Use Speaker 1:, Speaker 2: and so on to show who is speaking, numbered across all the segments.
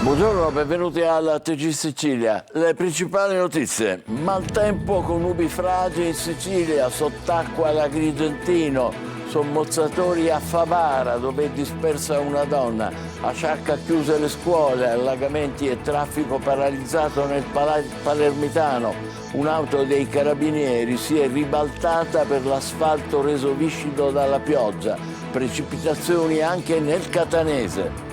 Speaker 1: Buongiorno, benvenuti alla TG Sicilia. Le principali notizie. Maltempo con nubifragi in Sicilia, sott'acqua all'Agrigentino, sommozzatori a Favara dove è dispersa una donna, a Sciacca chiuse le scuole, allagamenti e traffico paralizzato nel Palermitano. Un'auto dei carabinieri si è ribaltata per l'asfalto reso viscido dalla pioggia, precipitazioni anche nel Catanese.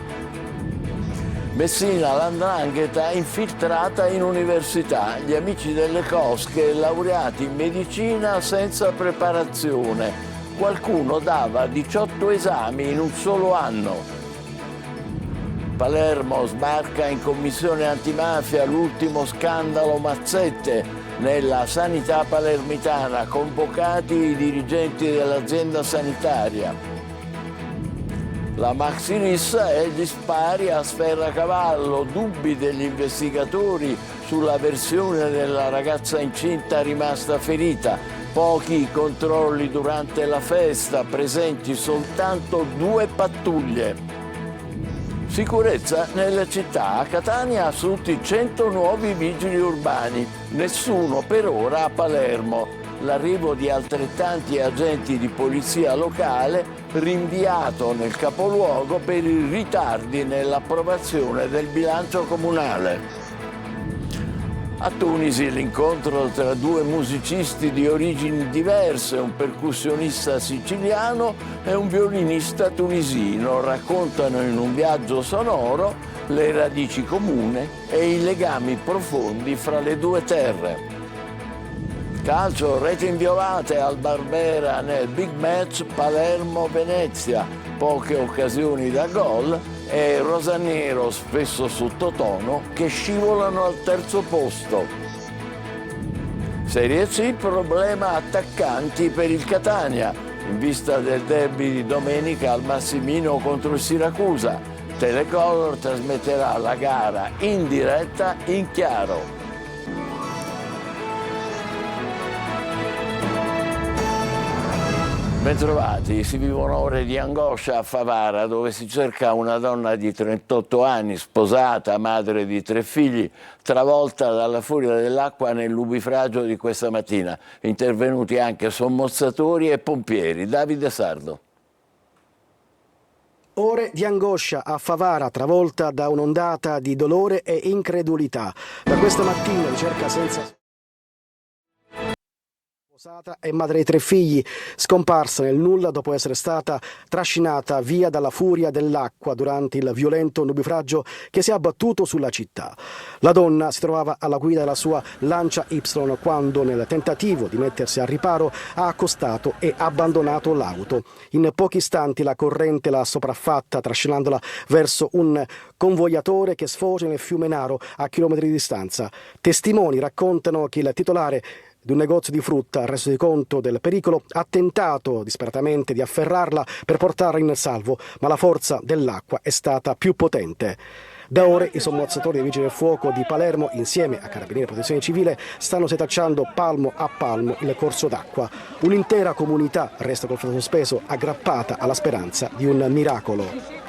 Speaker 1: Messina, l''ndrangheta infiltrata in università, gli amici delle cosche laureati in medicina senza preparazione. Qualcuno dava 18 esami in un solo anno. Palermo sbarca in commissione antimafia l'ultimo scandalo Mazzette. Nella sanità palermitana convocati i dirigenti dell'azienda sanitaria. La maxi rissa e gli spari a Sferracavallo, dubbi degli investigatori sulla versione della ragazza incinta rimasta ferita, pochi controlli durante la festa, presenti soltanto 2 pattuglie. Sicurezza nelle città, a Catania assunti 100 nuovi vigili urbani, nessuno per ora a Palermo. L'arrivo di altrettanti agenti di polizia locale rinviato nel capoluogo per i ritardi nell'approvazione del bilancio comunale. A Tunisi l'incontro tra 2 musicisti di origini diverse, un percussionista siciliano e un violinista tunisino, raccontano in un viaggio sonoro le radici comuni e i legami profondi fra le 2 terre. Calcio, reti inviolate al Barbera nel big match Palermo-Venezia, poche occasioni da gol e rosanero spesso sottotono che scivolano al terzo posto. Serie C, problema attaccanti per il Catania, in vista del derby di domenica al Massimino contro il Siracusa. Telecolor trasmetterà la gara in diretta in chiaro. Bentrovati, si vivono ore di angoscia a Favara dove si cerca una donna di 38 anni, sposata, madre di 3 figli, travolta dalla furia dell'acqua nel nubifragio di questa mattina. Intervenuti anche sommozzatori e pompieri. Davide Sardo.
Speaker 2: Ore di angoscia a Favara, travolta da un'ondata di dolore e incredulità. Da questa mattina ricerca senza... e madre di 3 figli, scomparsa nel nulla dopo essere stata trascinata via dalla furia dell'acqua durante il violento nubifragio che si è abbattuto sulla città. La donna si trovava alla guida della sua Lancia Y quando, nel tentativo di mettersi al riparo, ha accostato e abbandonato l'auto. In pochi istanti la corrente l'ha sopraffatta, trascinandola verso un convogliatore che sfocia nel fiume Naro a chilometri di distanza. Testimoni raccontano che il titolare di un negozio di frutta, resosi conto del pericolo, ha tentato disperatamente di afferrarla per portarla in salvo, ma la forza dell'acqua è stata più potente. Da ore i sommozzatori dei Vigili del Fuoco di Palermo, insieme a Carabinieri e Protezione Civile, stanno setacciando palmo a palmo il corso d'acqua. Un'intera comunità resta col fiato sospeso, aggrappata alla speranza di un miracolo.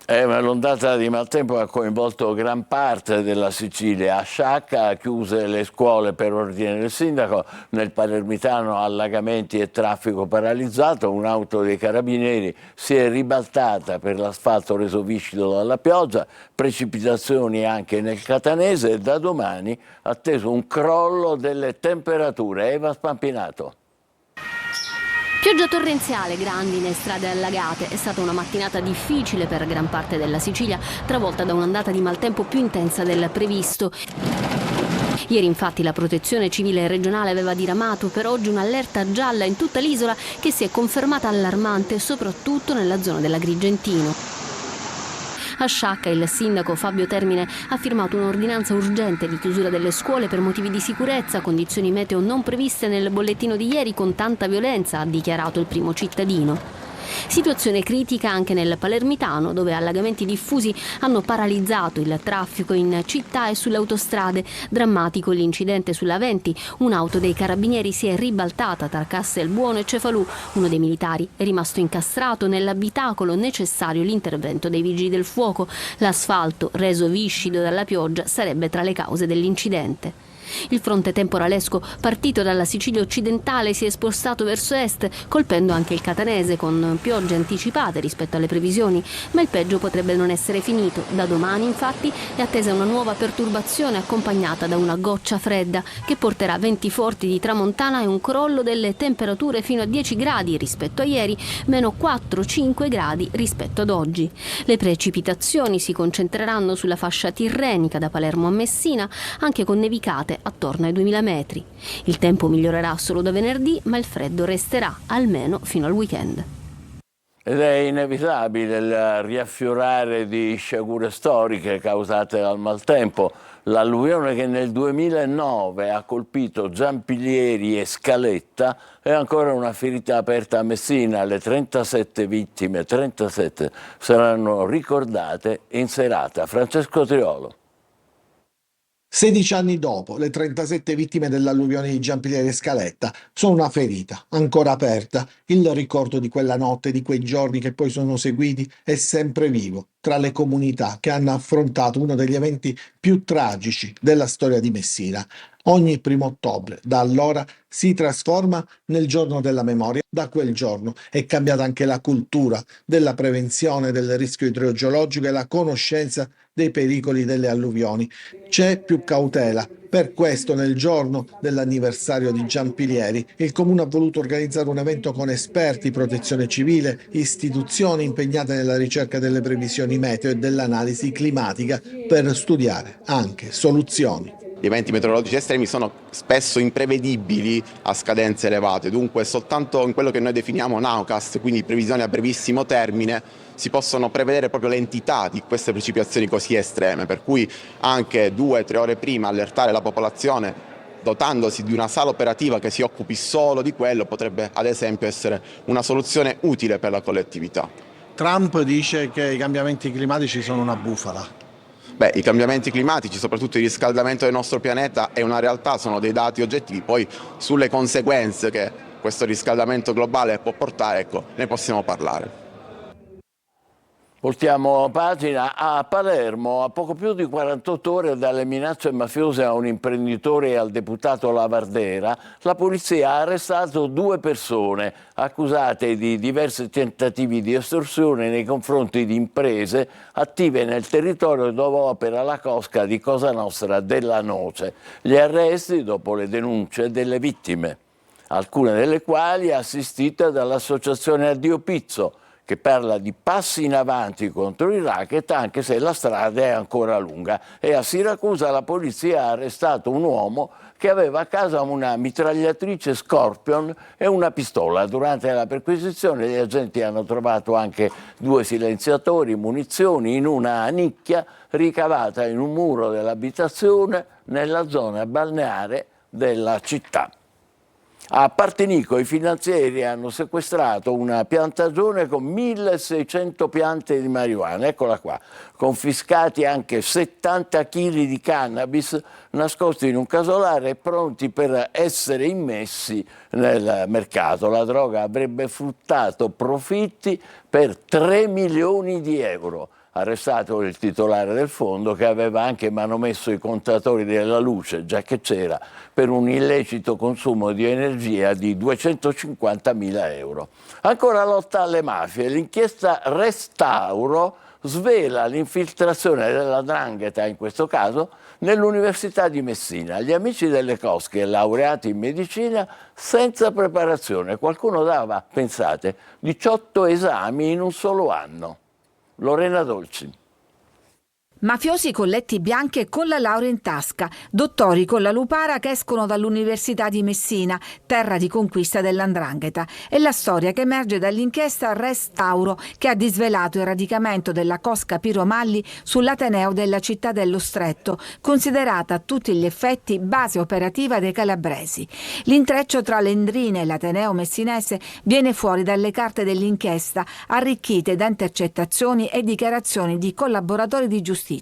Speaker 1: L'ondata di maltempo ha coinvolto gran parte della Sicilia. A Sciacca chiuse le scuole per ordine del sindaco, nel Palermitano allagamenti e traffico paralizzato, un'auto dei carabinieri si è ribaltata per l'asfalto reso viscido dalla pioggia, precipitazioni anche nel Catanese e da domani atteso un crollo delle temperature. Eva Spampinato.
Speaker 3: Pioggia torrenziale, grandine e strade allagate. È stata una mattinata difficile per gran parte della Sicilia, travolta da un'ondata di maltempo più intensa del previsto. Ieri infatti la Protezione Civile regionale aveva diramato per oggi un'allerta gialla in tutta l'isola che si è confermata allarmante soprattutto nella zona dell'Agrigentino. A Sciacca il sindaco Fabio Termine ha firmato un'ordinanza urgente di chiusura delle scuole per motivi di sicurezza, condizioni meteo non previste nel bollettino di ieri con tanta violenza, ha dichiarato il primo cittadino. Situazione critica anche nel Palermitano, dove allagamenti diffusi hanno paralizzato il traffico in città e sulle autostrade. Drammatico l'incidente sulla 20. Un'auto dei carabinieri si è ribaltata tra Castelbuono e Cefalù. Uno dei militari è rimasto incastrato nell'abitacolo, necessario l'intervento dei vigili del fuoco. L'asfalto, reso viscido dalla pioggia, sarebbe tra le cause dell'incidente. Il fronte temporalesco, partito dalla Sicilia occidentale, si è spostato verso est, colpendo anche il catanese con piogge anticipate rispetto alle previsioni, ma il peggio potrebbe non essere finito. Da domani, infatti, è attesa una nuova perturbazione accompagnata da una goccia fredda che porterà venti forti di tramontana e un crollo delle temperature fino a 10 gradi rispetto a ieri, meno 4-5 gradi rispetto ad oggi. Le precipitazioni si concentreranno sulla fascia tirrenica da Palermo a Messina, anche con nevicate attorno ai 2000 metri. Il tempo migliorerà solo da venerdì, ma il freddo resterà almeno fino al weekend.
Speaker 1: Ed è inevitabile il riaffiorare di sciagure storiche causate dal maltempo. L'alluvione che nel 2009 ha colpito Giampilieri e Scaletta è ancora una ferita aperta a Messina. Le 37 vittime, 37, saranno ricordate in serata. Francesco Triolo.
Speaker 4: 16 anni dopo, le 37 vittime dell'alluvione di Giampilieri e Scaletta sono una ferita ancora aperta. Il ricordo di quella notte, di quei giorni che poi sono seguiti, è sempre vivo tra le comunità che hanno affrontato uno degli eventi più tragici della storia di Messina. Ogni 1° ottobre, da allora, si trasforma nel giorno della memoria. Da quel giorno è cambiata anche la cultura della prevenzione del rischio idrogeologico e la conoscenza dei pericoli delle alluvioni. C'è più cautela. Per questo, nel giorno dell'anniversario di Giampilieri, il Comune ha voluto organizzare un evento con esperti, protezione civile, istituzioni impegnate nella ricerca delle previsioni meteo e dell'analisi climatica per studiare anche soluzioni.
Speaker 5: Gli eventi meteorologici estremi sono spesso imprevedibili a scadenze elevate, dunque soltanto in quello che noi definiamo nowcast, quindi previsioni a brevissimo termine, si possono prevedere proprio l'entità di queste precipitazioni così estreme, per cui anche 2-3 ore prima allertare la popolazione dotandosi di una sala operativa che si occupi solo di quello potrebbe ad esempio essere una soluzione utile per la collettività.
Speaker 4: Trump dice che i cambiamenti climatici sono una bufala.
Speaker 5: Beh, i cambiamenti climatici, soprattutto il riscaldamento del nostro pianeta, è una realtà, sono dei dati oggettivi, poi sulle conseguenze che questo riscaldamento globale può portare, ecco, ne possiamo parlare.
Speaker 1: Voltiamo pagina. A Palermo, a poco più di 48 ore dalle minacce mafiose a un imprenditore e al deputato Lavardera, la polizia ha arrestato 2 persone accusate di diversi tentativi di estorsione nei confronti di imprese attive nel territorio dove opera la cosca di Cosa Nostra della Noce. Gli arresti dopo le denunce delle vittime, alcune delle quali assistite dall'associazione Addio Pizzo, che parla di passi in avanti contro il racket, anche se la strada è ancora lunga. E a Siracusa la polizia ha arrestato un uomo che aveva a casa una mitragliatrice Scorpion e una pistola. Durante la perquisizione gli agenti hanno trovato anche 2 silenziatori, munizioni in una nicchia ricavata in un muro dell'abitazione nella zona balneare della città. A Partinico i finanzieri hanno sequestrato una piantagione con 1600 piante di marijuana, eccola qua, confiscati anche 70 kg di cannabis nascosti in un casolare e pronti per essere immessi nel mercato. La droga avrebbe fruttato profitti per 3 milioni di euro. Arrestato il titolare del fondo che aveva anche manomesso i contatori della luce, già che c'era, per un illecito consumo di energia di 250.000 euro. Ancora lotta alle mafie. L'inchiesta Restauro svela l'infiltrazione della 'ndrangheta, in questo caso, nell'Università di Messina. Gli amici delle cosche, laureati in medicina, senza preparazione. Qualcuno dava, pensate, 18 esami in un solo anno. Lorena Dolci.
Speaker 6: Mafiosi con letti bianchi e con la laurea in tasca, dottori con la lupara che escono dall'Università di Messina, terra di conquista dell''ndrangheta. È la storia che emerge dall'inchiesta Res Tauro, che ha disvelato il radicamento della cosca Piromalli sull'Ateneo della città dello Stretto, considerata a tutti gli effetti base operativa dei calabresi. L'intreccio tra l'Endrina e l'Ateneo messinese viene fuori dalle carte dell'inchiesta, arricchite da intercettazioni e dichiarazioni di collaboratori di giustizia.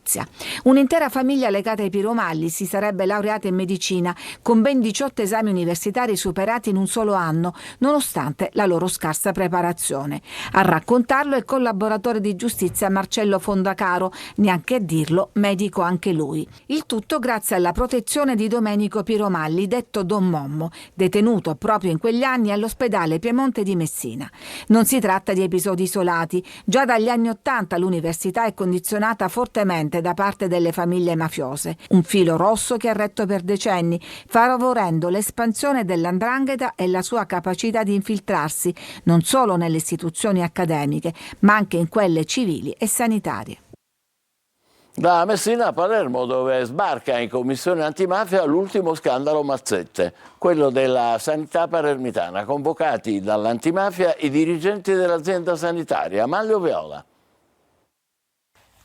Speaker 6: Un'intera famiglia legata ai Piromalli si sarebbe laureata in medicina, con ben 18 esami universitari superati in un solo anno, nonostante la loro scarsa preparazione. A raccontarlo è il collaboratore di giustizia Marcello Fondacaro, neanche a dirlo, medico anche lui. Il tutto grazie alla protezione di Domenico Piromalli, detto Don Mommo, detenuto proprio in quegli anni all'ospedale Piemonte di Messina. Non si tratta di episodi isolati. Già dagli anni '80 l'università è condizionata fortemente da parte delle famiglie mafiose, un filo rosso che ha retto per decenni, favorendo l'espansione dell''ndrangheta e la sua capacità di infiltrarsi non solo nelle istituzioni accademiche, ma anche in quelle civili e sanitarie.
Speaker 1: Da Messina a Palermo, dove sbarca in commissione antimafia l'ultimo scandalo Mazzette, quello della sanità palermitana, convocati dall'antimafia i dirigenti dell'azienda sanitaria. Manlio Viola.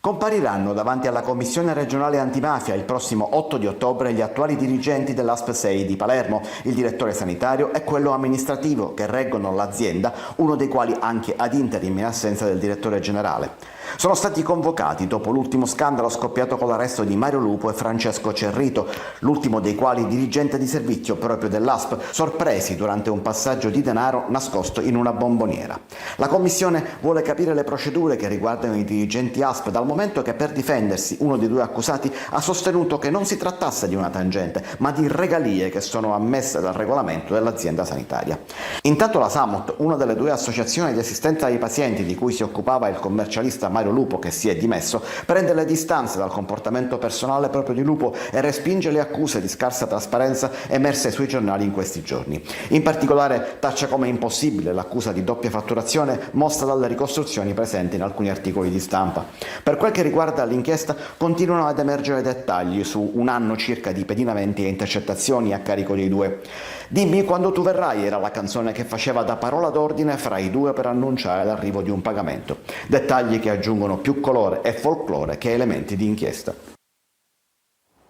Speaker 7: Compariranno davanti alla Commissione regionale antimafia il prossimo 8 di ottobre gli attuali dirigenti dell'ASP 6 di Palermo, il direttore sanitario e quello amministrativo che reggono l'azienda, uno dei quali anche ad interim in assenza del direttore generale. Sono stati convocati dopo l'ultimo scandalo scoppiato con l'arresto di Mario Lupo e Francesco Cerrito, l'ultimo dei quali dirigente di servizio proprio dell'ASP, sorpresi durante un passaggio di denaro nascosto in una bomboniera. La Commissione vuole capire le procedure che riguardano i dirigenti ASP, dal momento che per difendersi uno dei due accusati ha sostenuto che non si trattasse di una tangente, ma di regalie che sono ammesse dal regolamento dell'azienda sanitaria. Intanto la SAMOT, una delle due associazioni di assistenza ai pazienti di cui si occupava il commercialista Mario Lupo, che si è dimesso, prende le distanze dal comportamento personale proprio di Lupo e respinge le accuse di scarsa trasparenza emerse sui giornali in questi giorni. In particolare taccia come impossibile l'accusa di doppia fatturazione mossa dalle ricostruzioni presenti in alcuni articoli di stampa. Per quel che riguarda l'inchiesta, continuano ad emergere dettagli su un anno circa di pedinamenti e intercettazioni a carico dei due. Dimmi quando tu verrai era la canzone che faceva da parola d'ordine fra i due per annunciare l'arrivo di un pagamento. Dettagli che aggiungono più colore e folklore che elementi di inchiesta.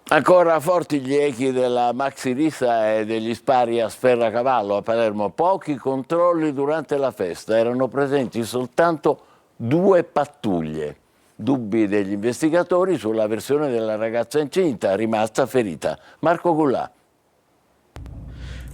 Speaker 1: Ancora forti gli echi della maxi rissa e degli spari a Sferracavallo a Palermo. Pochi controlli durante la festa, erano presenti soltanto 2 pattuglie. Dubbi degli investigatori sulla versione della ragazza incinta rimasta ferita. Marco Gullà.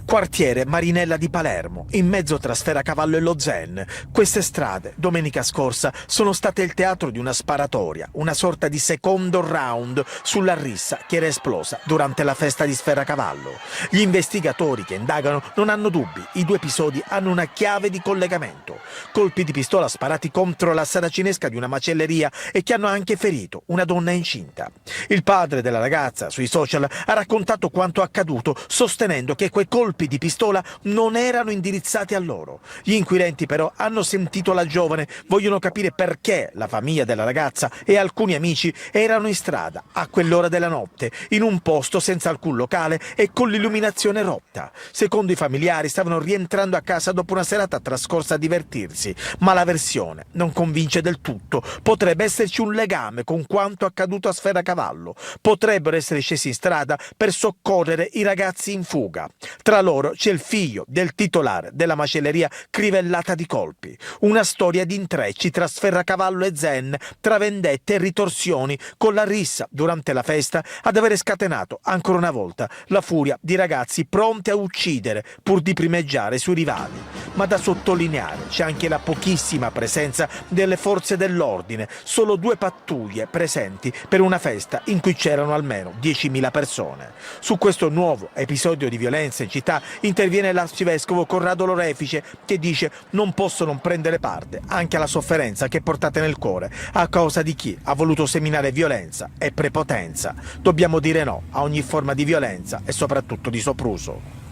Speaker 8: Quartiere Marinella di Palermo, in mezzo tra Sferacavallo e lo Zen. Queste strade, domenica scorsa, sono state il teatro di una sparatoria, una sorta di secondo round sulla rissa che era esplosa durante la festa di Sferacavallo. Gli investigatori che indagano non hanno dubbi, i due episodi hanno una chiave di collegamento. Colpi di pistola sparati contro la saracinesca di una macelleria e che hanno anche ferito una donna incinta. Il padre della ragazza sui social ha raccontato quanto accaduto, sostenendo che quei colpi di pistola non erano indirizzati a loro. Gli inquirenti però hanno sentito la giovane, vogliono capire perché la famiglia della ragazza e alcuni amici erano in strada a quell'ora della notte, in un posto senza alcun locale e con l'illuminazione rotta. Secondo i familiari stavano rientrando a casa dopo una serata trascorsa a divertirsi, ma la versione non convince del tutto. Potrebbe esserci un legame con quanto accaduto a Sferacavallo. Potrebbero essere scesi in strada per soccorrere i ragazzi in fuga. Tra loro c'è il figlio del titolare della macelleria crivellata di colpi. Una storia di intrecci tra Sferracavallo e Zen, tra vendette e ritorsioni, con la rissa durante la festa ad avere scatenato ancora una volta la furia di ragazzi pronti a uccidere pur di primeggiare sui rivali. Ma da sottolineare c'è anche la pochissima presenza delle forze dell'ordine, solo 2 pattuglie presenti per una festa in cui c'erano almeno 10.000 persone. Su questo nuovo episodio di violenza in città interviene l'arcivescovo Corrado Lorefice, che dice non possono prendere parte anche alla sofferenza che portate nel cuore a causa di chi ha voluto seminare violenza e prepotenza. Dobbiamo dire no a ogni forma di violenza e soprattutto di sopruso.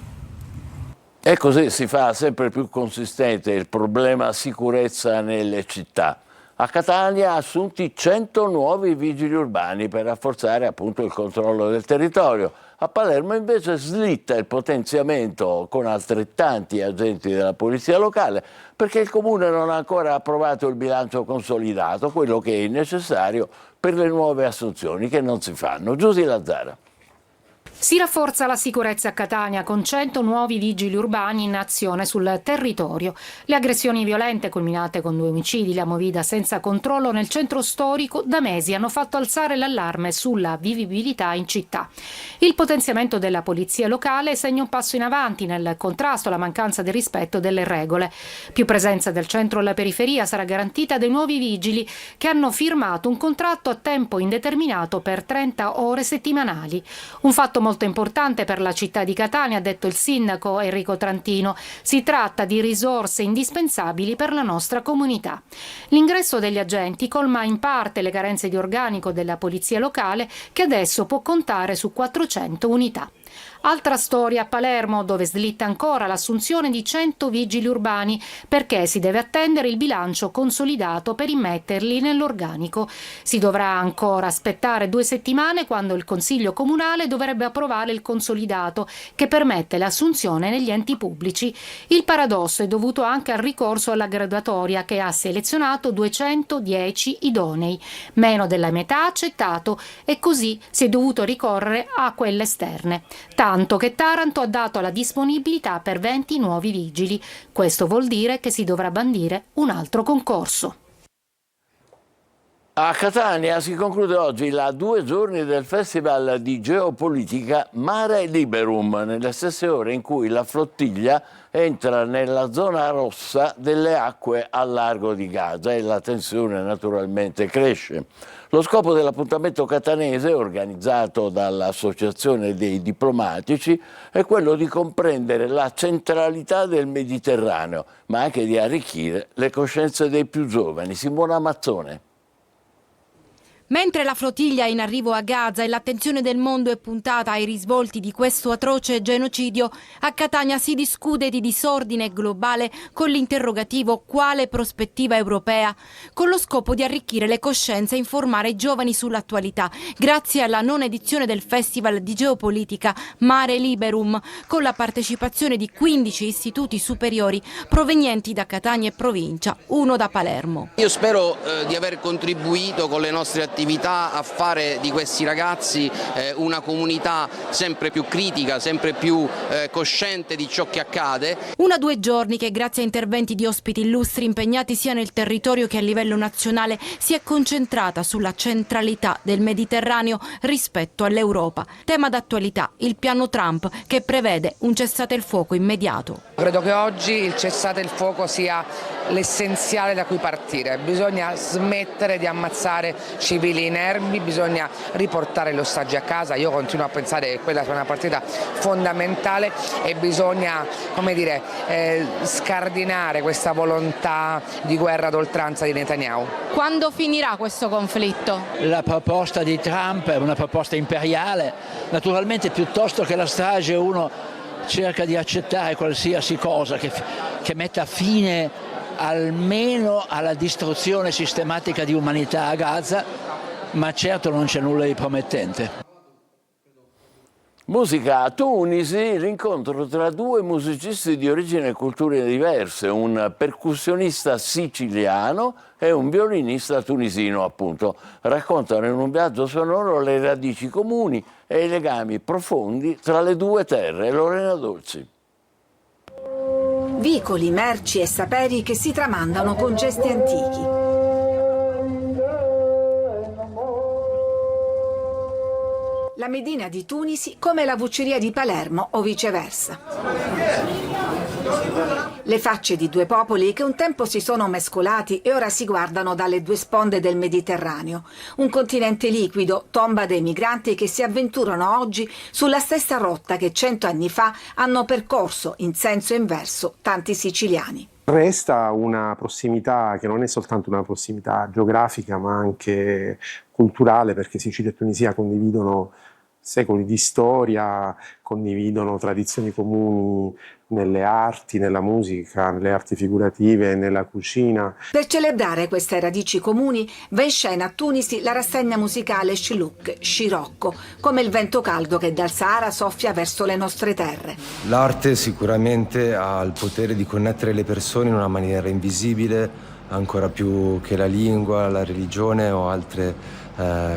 Speaker 1: E così si fa sempre più consistente il problema sicurezza nelle città. A Catania assunti 100 nuovi vigili urbani per rafforzare appunto il controllo del territorio. A Palermo invece slitta il potenziamento con altrettanti agenti della polizia locale perché il comune non ha ancora approvato il bilancio consolidato, quello che è necessario per le nuove assunzioni che non si fanno. Giusy Lazzara.
Speaker 9: Si rafforza la sicurezza a Catania con 100 nuovi vigili urbani in azione sul territorio. Le aggressioni violente culminate con 2 omicidi, la movida senza controllo nel centro storico da mesi hanno fatto alzare l'allarme sulla vivibilità in città. Il potenziamento della polizia locale segna un passo in avanti nel contrasto alla mancanza di rispetto delle regole. Più presenza del centro alla periferia sarà garantita dai nuovi vigili che hanno firmato un contratto a tempo indeterminato per 30 ore settimanali. Un fatto molto importante per la città di Catania, ha detto il sindaco Enrico Trantino. Si tratta di risorse indispensabili per la nostra comunità. L'ingresso degli agenti colma in parte le carenze di organico della polizia locale, che adesso può contare su 400 unità. Altra storia a Palermo, dove slitta ancora l'assunzione di 100 vigili urbani perché si deve attendere il bilancio consolidato per immetterli nell'organico. Si dovrà ancora aspettare 2 settimane quando il Consiglio Comunale dovrebbe approvare il consolidato che permette l'assunzione negli enti pubblici. Il paradosso è dovuto anche al ricorso alla graduatoria che ha selezionato 210 idonei, meno della metà accettato, e così si è dovuto ricorrere a quelle esterne. Tanto che Taranto ha dato la disponibilità per 20 nuovi vigili. Questo vuol dire che si dovrà bandire un altro concorso.
Speaker 1: A Catania si conclude oggi la 2 giorni del Festival di Geopolitica Mare Liberum, nelle stesse ore in cui la flottiglia entra nella zona rossa delle acque al largo di Gaza e la tensione naturalmente cresce. Lo scopo dell'appuntamento catanese, organizzato dall'Associazione dei Diplomatici, è quello di comprendere la centralità del Mediterraneo, ma anche di arricchire le coscienze dei più giovani. Simona Mazzone.
Speaker 10: Mentre la flottiglia è in arrivo a Gaza e l'attenzione del mondo è puntata ai risvolti di questo atroce genocidio, a Catania si discute di disordine globale con l'interrogativo quale prospettiva europea, con lo scopo di arricchire le coscienze e informare i giovani sull'attualità, grazie alla nona edizione del Festival di Geopolitica Mare Liberum, con la partecipazione di 15 istituti superiori provenienti da Catania e provincia, uno da Palermo.
Speaker 11: Io spero di aver contribuito con le nostre attività a fare di questi ragazzi una comunità sempre più critica, sempre più cosciente di ciò che accade.
Speaker 10: 2 giorni che grazie a interventi di ospiti illustri impegnati sia nel territorio che a livello nazionale si è concentrata sulla centralità del Mediterraneo rispetto all'Europa. Tema d'attualità, il piano Trump che prevede un cessate il fuoco immediato.
Speaker 12: Credo che oggi il cessate il fuoco sia l'essenziale da cui partire. Bisogna smettere di ammazzare civili inermi, bisogna riportare gli ostaggi a casa. Io continuo a pensare che quella sia una partita fondamentale e bisogna, come dire, scardinare questa volontà di guerra d'oltranza di Netanyahu.
Speaker 10: Quando finirà questo conflitto?
Speaker 13: La proposta di Trump è una proposta imperiale. Naturalmente piuttosto che la strage uno cerca di accettare qualsiasi cosa che metta fine almeno alla distruzione sistematica di umanità a Gaza, ma certo non c'è nulla di promettente.
Speaker 1: Musica a Tunisi, l'incontro tra 2 musicisti di origini e culture diverse, un percussionista siciliano e un violinista tunisino, appunto. Raccontano in un viaggio sonoro le radici comuni e i legami profondi tra le 2 terre. Lorena Dolci.
Speaker 6: Vicoli, merci e saperi che si tramandano con gesti antichi. La Medina di Tunisi come la Vucceria di Palermo o viceversa. Le facce di 2 popoli che un tempo si sono mescolati e ora si guardano dalle 2 sponde del Mediterraneo. Un continente liquido, tomba dei migranti che si avventurano oggi sulla stessa rotta che 100 anni fa hanno percorso in senso inverso tanti siciliani.
Speaker 14: Resta una prossimità che non è soltanto una prossimità geografica ma anche culturale, perché Sicilia e Tunisia condividono secoli di storia, condividono tradizioni comuni nelle arti, nella musica, nelle arti figurative, nella cucina.
Speaker 6: Per celebrare queste radici comuni va in scena a Tunisi la rassegna musicale Shlouk, Scirocco, come il vento caldo che dal Sahara soffia verso le nostre terre.
Speaker 15: L'arte sicuramente ha il potere di connettere le persone in una maniera invisibile, ancora più che la lingua, la religione o altre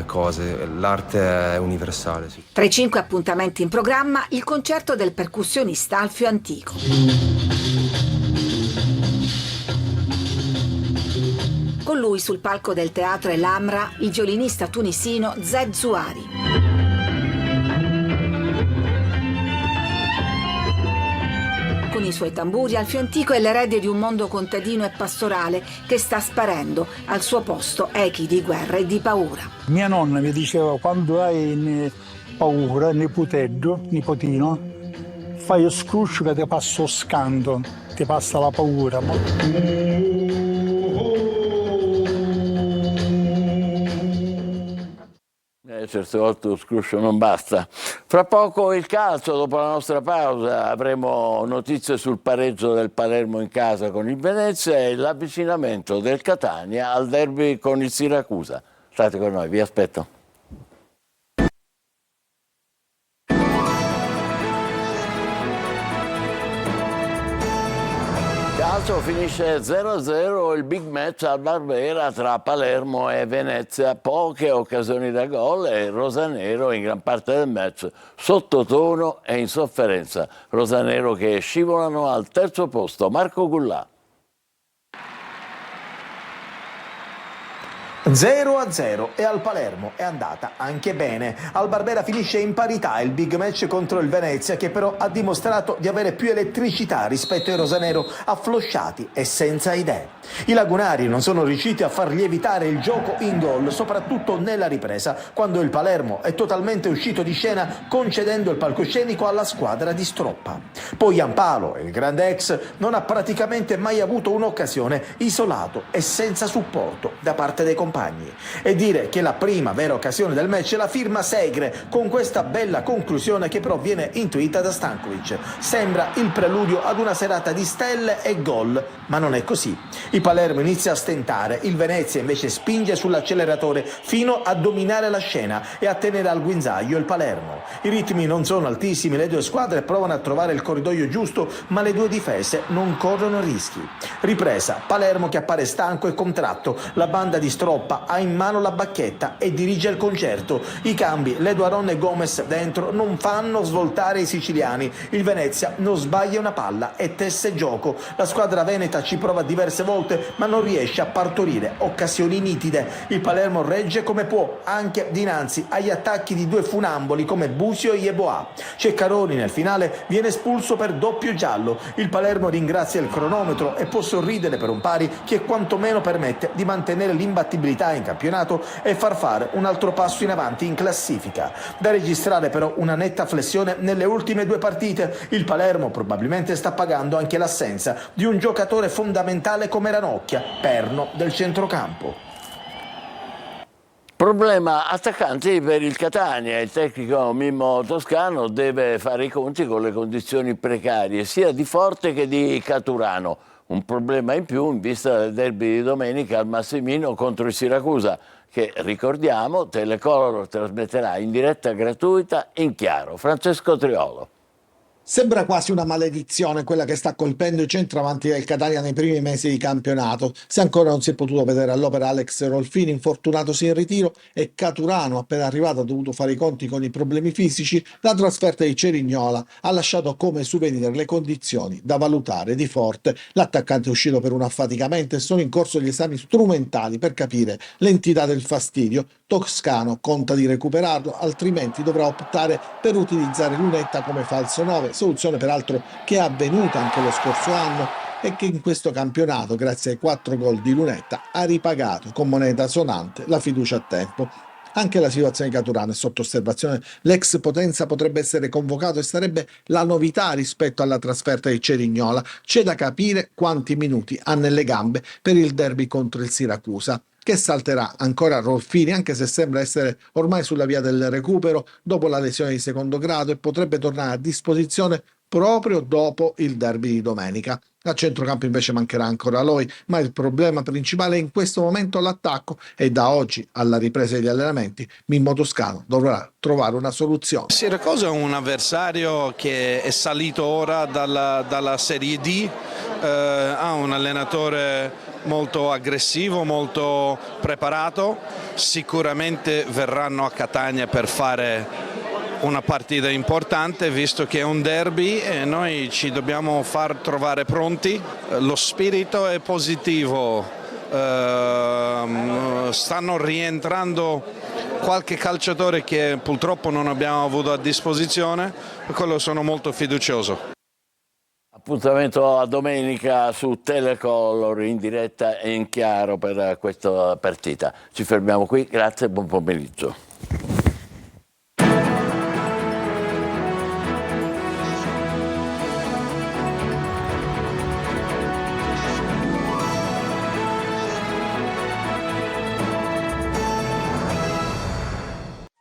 Speaker 15: cose. L'arte è universale. Sì.
Speaker 6: Tra i 5 appuntamenti in programma, il concerto del percussionista Alfio Antico. Con lui sul palco del teatro El Hamra il violinista tunisino Zed Zouari. Con i suoi tamburi, Alfio Antico è l'erede di un mondo contadino e pastorale che sta sparendo, al suo posto echi di guerra e di paura.
Speaker 16: Mia nonna mi diceva: quando hai paura, nipotino, fai lo scruscio che ti passa lo scanto, ti passa la paura.
Speaker 1: Certe volte lo scruscio non basta. Fra poco il calcio, dopo la nostra pausa avremo notizie sul pareggio del Palermo in casa con il Venezia e l'avvicinamento del Catania al derby con il Siracusa. State con noi, vi aspetto. Calcio finisce 0-0 il big match al Barbera tra Palermo e Venezia, poche occasioni da gol e Rosanero in gran parte del match sottotono e in sofferenza. Rosanero che scivolano al terzo posto. Marco Gullà.
Speaker 7: 0-0 e al Palermo è andata anche bene. Al Barbera finisce in parità il big match contro il Venezia, che però ha dimostrato di avere più elettricità rispetto ai rosanero afflosciati e senza idee. I lagunari non sono riusciti a far lievitare il gioco in gol, soprattutto nella ripresa, quando il Palermo è totalmente uscito di scena concedendo il palcoscenico alla squadra di Stroppa. Poi Giampalo, il grande ex, non ha praticamente mai avuto un'occasione, isolato e senza supporto da parte dei compagni. E dire che la prima vera occasione del match la firma Segre, con questa bella conclusione che però viene intuita da Stankovic. Sembra il preludio ad una serata di stelle e gol, ma non è così. Il Palermo inizia a stentare, il Venezia invece spinge sull'acceleratore fino a dominare la scena e a tenere al guinzaglio il Palermo. I ritmi non sono altissimi, le due squadre provano a trovare il corridoio giusto, ma le due difese non corrono rischi. Ripresa, Palermo che appare stanco e contratto, la banda di Stroppa ha in mano la bacchetta e dirige il concerto. I cambi, Leduaron e Gomez dentro, non fanno svoltare i siciliani. Il Venezia non sbaglia una palla e tesse gioco. La squadra veneta ci prova diverse volte, ma non riesce a partorire occasioni nitide. Il Palermo regge come può, anche dinanzi agli attacchi di due funamboli come Busio e Yeboah. Ceccaroni nel finale viene espulso per doppio giallo. Il Palermo ringrazia il cronometro e può sorridere per un pari che quantomeno permette di mantenere l'imbattibilità in campionato e far fare un altro passo in avanti in classifica. Da registrare però una netta flessione nelle ultime due partite. Il Palermo probabilmente sta pagando anche l'assenza di un giocatore fondamentale come Ranocchia, perno del centrocampo.
Speaker 1: Problema attaccanti per il Catania. Il tecnico Mimmo Toscano deve fare i conti con le condizioni precarie sia di Forte che di Caturano. Un problema in più in vista del derby di domenica al Massimino contro il Siracusa, che ricordiamo Telecolor trasmetterà in diretta gratuita in chiaro. Francesco Triolo.
Speaker 4: Sembra quasi una maledizione quella che sta colpendo i centravanti del Catania nei primi mesi di campionato. Se ancora non si è potuto vedere all'opera Alex Rolfini, infortunatosi in ritiro, e Caturano, appena arrivato, ha dovuto fare i conti con i problemi fisici, la trasferta di Cerignola ha lasciato come souvenir le condizioni da valutare di Forte. L'attaccante è uscito per un affaticamento e sono in corso gli esami strumentali per capire l'entità del fastidio. Toscano conta di recuperarlo, altrimenti dovrà optare per utilizzare Lunetta come falso 9, soluzione peraltro che è avvenuta anche lo scorso anno e che in questo campionato, grazie ai 4 gol di Lunetta, ha ripagato con moneta sonante la fiducia a tempo. Anche la situazione di Caturano è sotto osservazione. L'ex Potenza potrebbe essere convocato e sarebbe la novità rispetto alla trasferta di Cerignola. C'è da capire quanti minuti ha nelle gambe per il derby contro il Siracusa. che salterà ancora Rolfini, anche se sembra essere ormai sulla via del recupero dopo la lesione di secondo grado, e potrebbe tornare a disposizione proprio dopo il derby di domenica. A centrocampo invece mancherà ancora Loi, ma il problema principale è in questo momento l'attacco, e da oggi alla ripresa degli allenamenti Mimmo Toscano dovrà trovare una soluzione.
Speaker 17: Siracusa è un avversario che è salito ora dalla Serie D, ha un allenatore molto aggressivo, molto preparato, sicuramente verranno a Catania per fare una partita importante, visto che è un derby e noi ci dobbiamo far trovare pronti. Lo spirito è positivo, stanno rientrando qualche calciatore che purtroppo non abbiamo avuto a disposizione, per quello sono molto fiducioso.
Speaker 1: Appuntamento a domenica su Telecolor in diretta e in chiaro per questa partita. Ci fermiamo qui, grazie e buon pomeriggio.